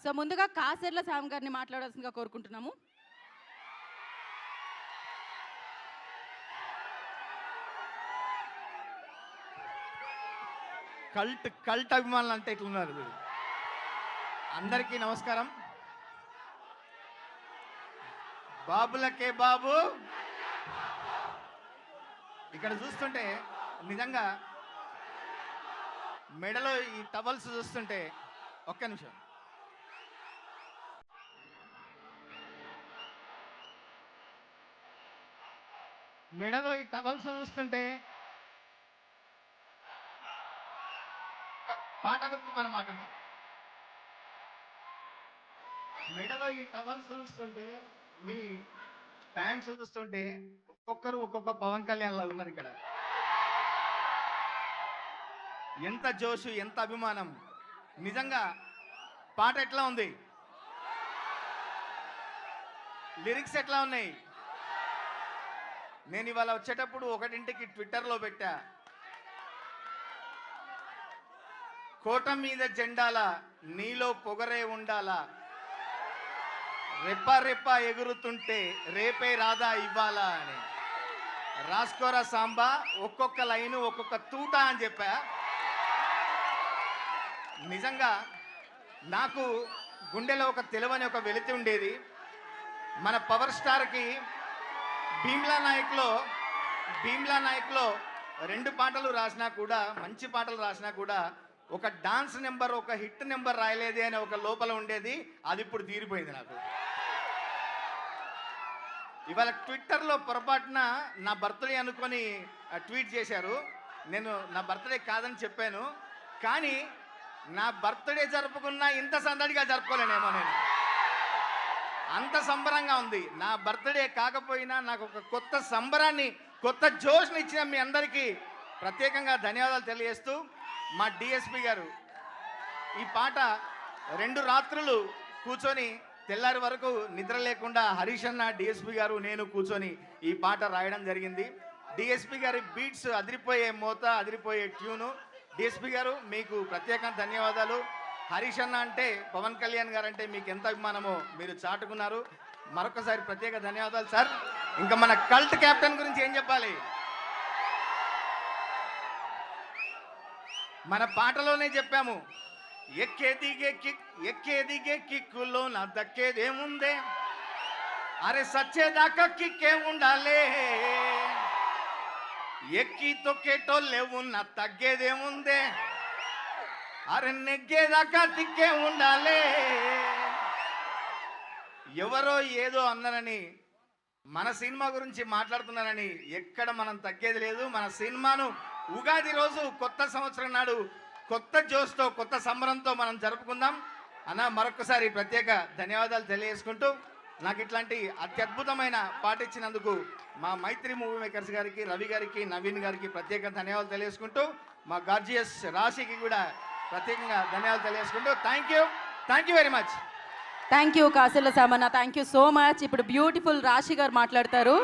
So ముందుగా కాసర్ల శ్యామ్ గారిని మాట్లాడాల్సిందిగా కోరుకుంటున్నాము. కల్ట్ అభిమానులు అంటే ఇట్లున్నారు. అందరికీ నమస్కారం. బాబులకే బాబు ఇక్కడ చూస్తుంటే నిజంగా మెడలో ఈ టవల్స్ చూస్తుంటే ఒక్క నిమిషం మెడలో ఈ టవల్స్ చూస్తుంటే పాట గురించి మనం మాట్లాడతాం. మెడలో ఈ టవల్స్ చూస్తుంటే మీ ప్యాంట్స్ చూస్తుంటే ఒక్కొక్కరు ఒక్కొక్క పవన్ కళ్యాణ్ లాగా ఉన్నారు ఇక్కడ. ఎంత జోషు, ఎంత అభిమానం. నిజంగా పాట ఎట్లా ఉంది, లిరిక్స్ ఎట్లా ఉన్నాయి. నేను ఇవాళ వచ్చేటప్పుడు 1ంటికి ట్విట్టర్లో పెట్టా, కోట మీద జెండాల నీలో పొగరే ఉండాలా, రెప్ప రెప్ప ఎగురుతుంటే రేపే రాదా ఇవ్వాలా అని. రాస్కోరా సాంబా, ఒక్కొక్క లైను ఒక్కొక్క తూట అని చెప్పా. నిజంగా నాకు గుండెలో ఒక తెలివని ఒక వెలితి ఉండేది. మన పవర్ స్టార్కి భీమ్లా నాయక్లో 2 పాటలు రాసినా కూడా, మంచి పాటలు రాసినా కూడా ఒక డాన్స్ నెంబర్, ఒక హిట్ నెంబర్ రాయలేదే అనే ఒక లోపల ఉండేది. అది ఇప్పుడు తీరిపోయింది నాకు. ఇవాళ ట్విట్టర్లో పొరపాటున నా బర్త్డే అనుకొని ట్వీట్ చేశారు. నేను నా బర్త్డే కాదని చెప్పాను, కానీ నా బర్త్డే జరుపుకున్నా ఇంత సందడిగా జరుపుకోలేనేమో నేను. అంత సంబరంగా ఉంది. నా బర్త్డే కాకపోయినా నాకు ఒక కొత్త సంబరాన్ని, కొత్త జోష్ని ఇచ్చిన మీ అందరికీ ప్రత్యేకంగా ధన్యవాదాలు తెలియజేస్తూ, మా డిఎస్పి గారు ఈ పాట 2 రాత్రులు కూర్చొని తెల్లారి వరకు నిద్ర లేకుండా హరీష్ అన్న, డిఎస్పి గారు, నేను కూర్చొని ఈ పాట రాయడం జరిగింది. డిఎస్పి గారి బీట్స్ అదిరిపోయే మోత, అదిరిపోయే ట్యూను. డిఎస్పి గారు మీకు ప్రత్యేక ధన్యవాదాలు. హరీష్ అన్న అంటే, పవన్ కళ్యాణ్ గారు అంటే మీకు ఎంత అభిమానమో మీరు చాటుకున్నారు. మరొకసారి ప్రత్యేక ధన్యవాదాలు సార్. ఇంకా మన కల్ట్ కెప్టెన్ గురించి ఏం చెప్పాలి, మన పాటలోనే చెప్పాము. ఎక్కే దిగే కిక్కులో నా దక్కేదేముందే, అరే సచ్చేదాకా కిక్కే ఉండాలే, ఎక్కి తొక్కేటోళ్ళే ఉన్న తగ్గేదేముందే, అరే నెగ్గేదాకా తిక్కే ఉండాలే. ఎవరో ఏదో అన్నారని, మన సినిమా గురించి మాట్లాడుతున్నారని ఎక్కడ మనం తగ్గేది లేదు. మన సినిమాను ఉగాది రోజు, కొత్త సంవత్సరం నాడు కొత్త జోష్తో, కొత్త సంబరంతో మనం జరుపుకుందాం అన్న. మరొకసారి ప్రత్యేక ధన్యవాదాలు తెలియజేసుకుంటూ, నాకు ఇట్లాంటి అత్యద్భుతమైన పాట ఇచ్చినందుకు మా మైత్రి మూవీ మేకర్స్ గారికి, రవి గారికి, నవీన్ గారికి ప్రత్యేక ధన్యవాదాలు తెలియజేసుకుంటూ, మా గార్జియస్ రాశికి కూడా ప్రత్యేకంగా ధన్యవాదాలు తెలియజేసుకుంటూ, thank you very much. Thank you Kasarla Shyam అన్న, థ్యాంక్ యూ సో మచ్. ఇప్పుడు బ్యూటిఫుల్ రాశి గారు మాట్లాడతారు.